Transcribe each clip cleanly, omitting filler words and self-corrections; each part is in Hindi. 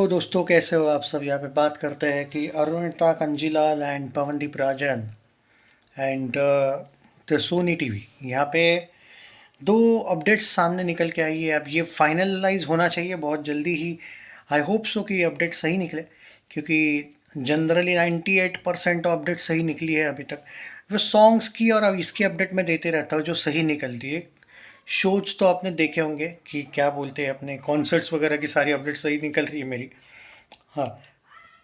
तो दोस्तों, कैसे हो आप सब। यहाँ पे बात करते हैं कि Arunita Kanjilal and Pawandeep Rajan and the Sony TV. यहाँ पे दो अपडेट्स सामने निकल के आई है। अब ये फाइनलाइज होना चाहिए बहुत जल्दी ही। आई होप सो कि ये अपडेट सही निकले, क्योंकि जनरली 98% अपडेट सही निकली है अभी तक। वो सॉन्ग्स की और अब इसकी अपडेट मैं देते रहता हूँ जो सही निकलती है। शोज तो आपने देखे होंगे कि क्या बोलते हैं, अपने कॉन्सर्ट्स वगैरह की सारी अपडेट सही निकल रही है मेरी। हाँ,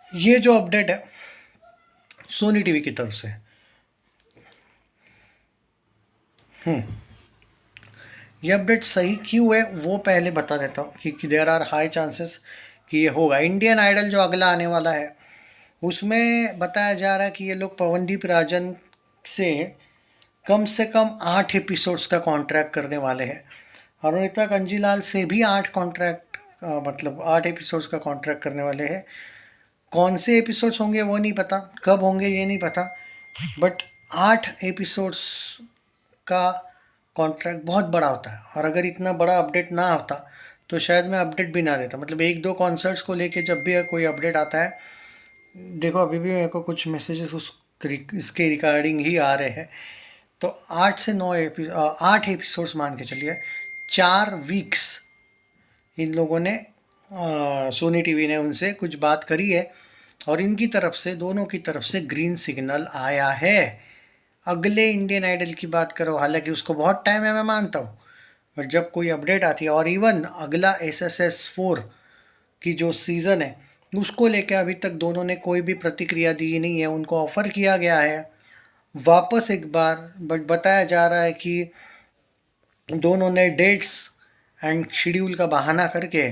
ये जो अपडेट है सोनी टीवी की तरफ से। ये अपडेट सही क्यों है वो पहले बता देता हूँ कि देयर आर हाई चांसेस कि ये होगा। इंडियन आइडल जो अगला आने वाला है उसमें बताया जा रहा है कि ये लोग पवनदीप राजन से कम 8 एपिसोड्स का कॉन्ट्रैक्ट करने वाले हैं। अरुणिता कंजीलाल से भी 8 कॉन्ट्रैक्ट, मतलब 8 एपिसोड्स का कॉन्ट्रैक्ट करने वाले हैं। कौन से एपिसोड्स होंगे वो नहीं पता, कब होंगे ये नहीं पता, बट 8 एपिसोड्स का कॉन्ट्रैक्ट बहुत बड़ा होता है। और अगर इतना बड़ा अपडेट ना होता तो शायद मैं अपडेट भी ना देता। मतलब एक दो कॉन्सर्ट्स को लेके जब भी कोई अपडेट आता है, देखो अभी भी मेरे को कुछ मैसेजेस इसके रिगार्डिंग ही आ रहे हैं। तो 8 एपिसोड्स मान के चलिए, 4 वीक्स इन लोगों ने सोनी टीवी ने उनसे कुछ बात करी है और इनकी तरफ से, दोनों की तरफ से ग्रीन सिग्नल आया है। अगले इंडियन आइडल की बात करो, हालांकि उसको बहुत टाइम है मैं मानता हूँ, बट जब कोई अपडेट आती है, और इवन अगला SSS4 की जो सीज़न है उसको लेकर अभी तक दोनों ने कोई भी प्रतिक्रिया दी नहीं है। उनको ऑफ़र किया गया है वापस एक बार, बट बताया जा रहा है कि दोनों ने डेट्स एंड शेड्यूल का बहाना करके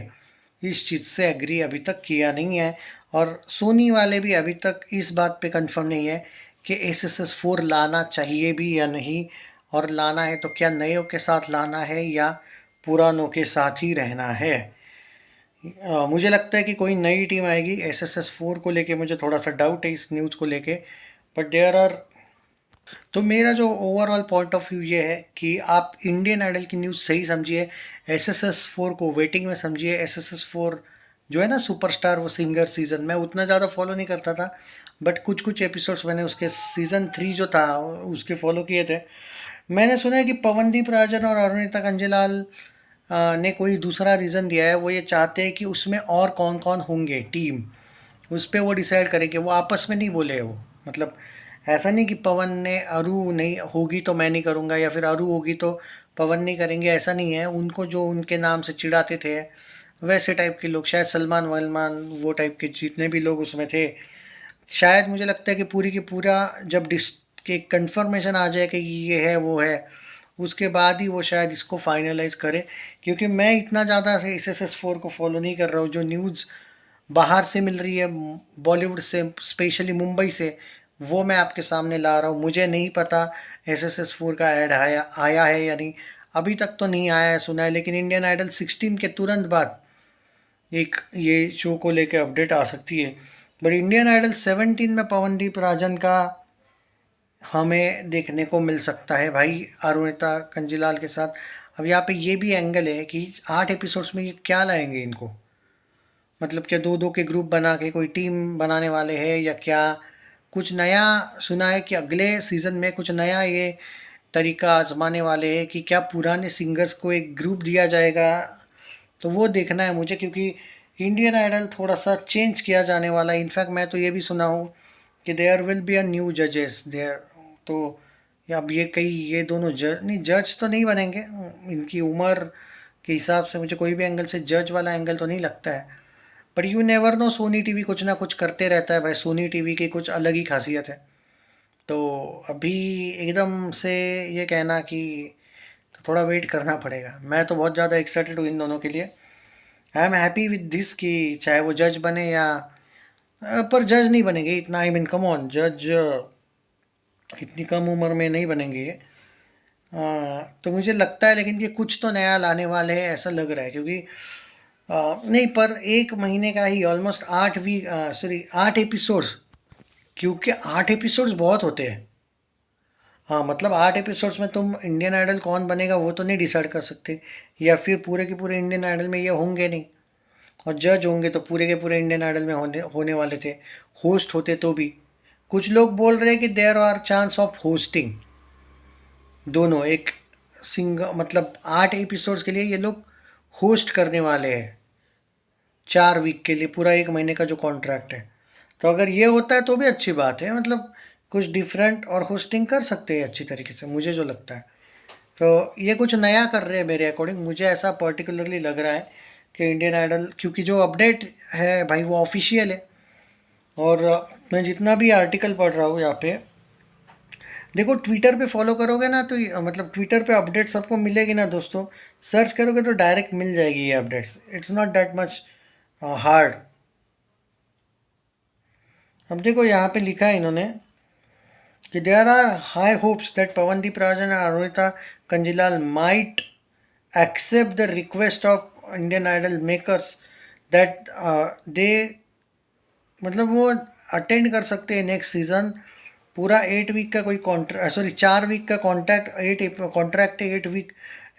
इस चीज़ से एग्री अभी तक किया नहीं है। और सोनी वाले भी अभी तक इस बात पे कंफर्म नहीं है कि SSS4 लाना चाहिए भी या नहीं, और लाना है तो क्या नयों के साथ लाना है या पुरानों के साथ ही रहना है। मुझे लगता है कि कोई नई टीम आएगी। SSS4 को लेके मुझे थोड़ा सा डाउट है इस न्यूज़ को लेके, बट देयर आर। तो मेरा जो ओवरऑल पॉइंट ऑफ व्यू ये है कि आप इंडियन आइडल की न्यूज़ सही समझिए, SSS4 को वेटिंग में समझिए। SSS4 जो है ना सुपरस्टार, वो सिंगर सीज़न, मैं उतना ज़्यादा फॉलो नहीं करता था, बट कुछ कुछ एपिसोड्स मैंने उसके सीज़न 3 जो था उसके फॉलो किए थे। मैंने सुना है कि पवनदीप राजन और अरुणिता कंजीलाल ने कोई दूसरा रीज़न दिया है। वो ये चाहते हैं कि उसमें और कौन कौन होंगे टीम, उस पर वो डिसाइड करेंगे। वो आपस में नहीं बोले वो, मतलब ऐसा नहीं कि पवन ने अरु नहीं होगी तो मैं नहीं करूँगा, या फिर अरु होगी तो पवन नहीं करेंगे, ऐसा नहीं है। उनको जो उनके नाम से चिढ़ाते थे वैसे टाइप के लोग, शायद सलमान वलमान, वो टाइप के जितने भी लोग उसमें थे, शायद मुझे लगता है कि पूरी की पूरा जब डिस के कंफर्मेशन आ जाए कि ये है वो है, उसके बाद ही वो शायद इसको फाइनलाइज करे। क्योंकि मैं इतना ज़्यादा से SSS4 को फॉलो नहीं कर रहा हूँ। जो न्यूज़ बाहर से मिल रही है, बॉलीवुड से, स्पेशली मुंबई से, वो मैं आपके सामने ला रहा हूँ। मुझे नहीं पता SSS4 का ऐड आया है या नहीं। अभी तक तो नहीं आया है सुना है, लेकिन इंडियन आइडल 16 के तुरंत बाद एक ये शो को लेकर अपडेट आ सकती है। बट इंडियन आइडल 17 में पवनदीप राजन का हमें देखने को मिल सकता है भाई, अरुणिता कंजीलाल के साथ। अब यहाँ पे ये भी एंगल है कि 8 एपिसोड्स में ये क्या लाएंगे इनको, मतलब क्या दो दो के ग्रुप बना के कोई टीम बनाने वाले हैं या क्या। कुछ नया सुना है कि अगले सीज़न में कुछ नया ये तरीका आजमाने वाले हैं कि क्या पुराने सिंगर्स को एक ग्रुप दिया जाएगा। तो वो देखना है मुझे, क्योंकि इंडियन आइडल थोड़ा सा चेंज किया जाने वाला है। इनफैक्ट मैं तो ये भी सुना हूँ कि there will be a new जजेस देयर। तो या अब ये दोनों जज नहीं, जज तो नहीं बनेंगे। इनकी उम्र के हिसाब से मुझे कोई भी एंगल से जज वाला एंगल तो नहीं लगता है। पर you never know, Sony TV कुछ ना कुछ करते रहता है भाई। सोनी टीवी की कुछ अलग ही खासियत है। तो अभी एकदम से ये कहना कि, तो थोड़ा वेट करना पड़ेगा। मैं तो बहुत ज़्यादा एक्साइटेड हूँ इन दोनों के लिए। I am happy with this कि चाहे वो जज बने या पर जज नहीं बनेंगे इतना। आई मीन कम ऑन, जज इतनी कम उम्र में नहीं बनेंगे ये। तो मुझे लगता है लेकिन कि कुछ तो नया लाने वाले हैं, ऐसा लग रहा है। क्योंकि नहीं, पर एक महीने का ही ऑलमोस्ट 8 एपिसोड्स, क्योंकि 8 एपिसोड्स बहुत होते हैं। हाँ, मतलब 8 एपिसोड्स में तुम इंडियन आइडल कौन बनेगा वो तो नहीं डिसाइड कर सकते, या फिर पूरे के पूरे इंडियन आइडल में ये होंगे नहीं। और जज होंगे तो पूरे के पूरे इंडियन आइडल में होने वाले थे, होस्ट होते तो भी। कुछ लोग बोल रहे हैं कि there are chance of hosting दोनों, एक मतलब 8 एपिसोड्स के लिए ये लोग होस्ट करने वाले हैं 4 वीक के लिए, पूरा 1 महीने का जो कॉन्ट्रैक्ट है। तो अगर ये होता है तो भी अच्छी बात है, मतलब कुछ डिफरेंट और होस्टिंग कर सकते हैं अच्छी तरीके से, मुझे जो लगता है। तो ये कुछ नया कर रहे हैं मेरे अकॉर्डिंग, मुझे ऐसा पर्टिकुलरली लग रहा है कि इंडियन आइडल, क्योंकि जो अपडेट है भाई वो ऑफिशियल है। और मैं जितना भी आर्टिकल पढ़ रहा हूँ यहाँ पे, देखो ट्विटर पे फॉलो करोगे ना तो मतलब ट्विटर पे अपडेट सबको मिलेगी ना दोस्तों, सर्च करोगे तो डायरेक्ट मिल जाएगी ये updates, it's not that much hard. अब देखो यहाँ पे लिखा है इन्होंने कि there are high hopes that Pawandeep Rajan और Arunita Kanjilal might accept the request of Indian Idol makers that they मतलब वो अटेंड कर सकते हैं नेक्स्ट सीजन। पूरा 8 वीक का कोई कॉन्ट्रैक्ट, सॉरी 4 वीक का कॉन्ट्रैक्ट, 8 कॉन्ट्रैक्ट 8 वीक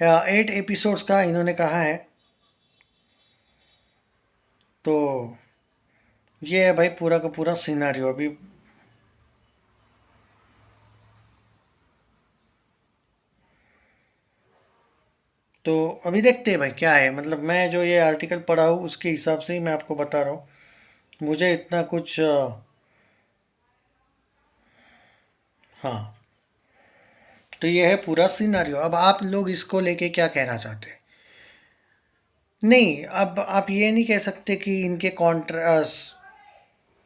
8 एपिसोड्स का इन्होंने कहा है। तो ये है भाई पूरा का पूरा सिनारियो अभी। तो अभी देखते हैं भाई क्या है, मतलब मैं जो ये आर्टिकल पढ़ा हूँ उसके हिसाब से ही मैं आपको बता रहा हूँ, मुझे इतना कुछ हाँ। तो ये है पूरा सिनारियो। अब आप लोग इसको लेके क्या कहना चाहते हैं? नहीं, अब आप ये नहीं कह सकते कि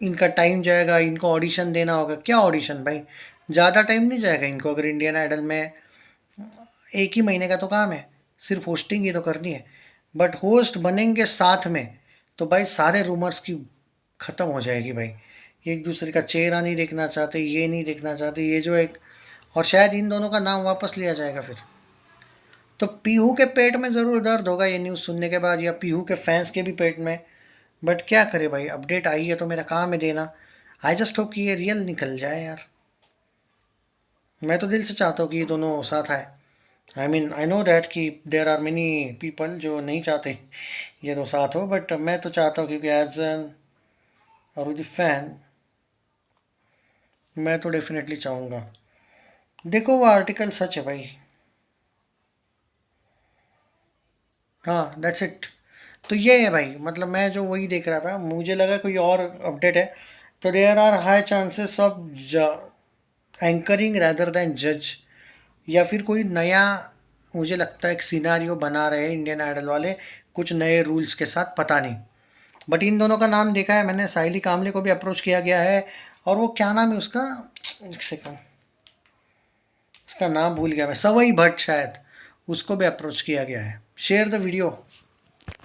इनका टाइम जाएगा, इनको ऑडिशन देना होगा। क्या ऑडिशन भाई, ज़्यादा टाइम नहीं जाएगा इनको, अगर इंडियन आइडल में 1 ही महीने का तो काम है, सिर्फ होस्टिंग ही तो करनी है। बट होस्ट बनेंगे साथ में तो भाई सारे रूमर्स की ख़त्म हो जाएगी भाई। एक दूसरे का चेहरा नहीं देखना चाहते, ये नहीं देखना चाहते, ये जो एक, और शायद इन दोनों का नाम वापस लिया जाएगा फिर। तो पीहू के पेट में ज़रूर दर्द होगा ये न्यूज़ सुनने के बाद, या पीहू के फैंस के भी पेट में। बट क्या करे भाई, अपडेट आई है तो मेरा काम है देना। आई जस्ट होप कि ये रियल निकल जाए यार। मैं तो दिल से चाहता हूँ कि ये दोनों साथ आए। I mean I know that कि देर आर मेनी पीपल जो नहीं चाहते ये दो साथ हो, बट मैं तो चाहता हूँ, क्योंकि एज एन अरुदीप फैन मैं तो डेफिनेटली चाहूँगा। देखो वो आर्टिकल सच है भाई। हाँ दैट्स इट। तो ये है भाई, मतलब मैं जो वही देख रहा था, मुझे लगा कोई और अपडेट है। तो there are high chances of anchoring rather than जज, या फिर कोई नया, मुझे लगता है एक सिनारियो बना रहे हैं इंडियन आइडल वाले कुछ नए रूल्स के साथ, पता नहीं। बट इन दोनों का नाम देखा है मैंने, साहिली कामले को भी अप्रोच किया गया है, और वो क्या नाम है उसका, एक सेकंड, उसका नाम भूल गया मैं, सवई भट्ट शायद, उसको भी अप्रोच किया गया है। Share the video.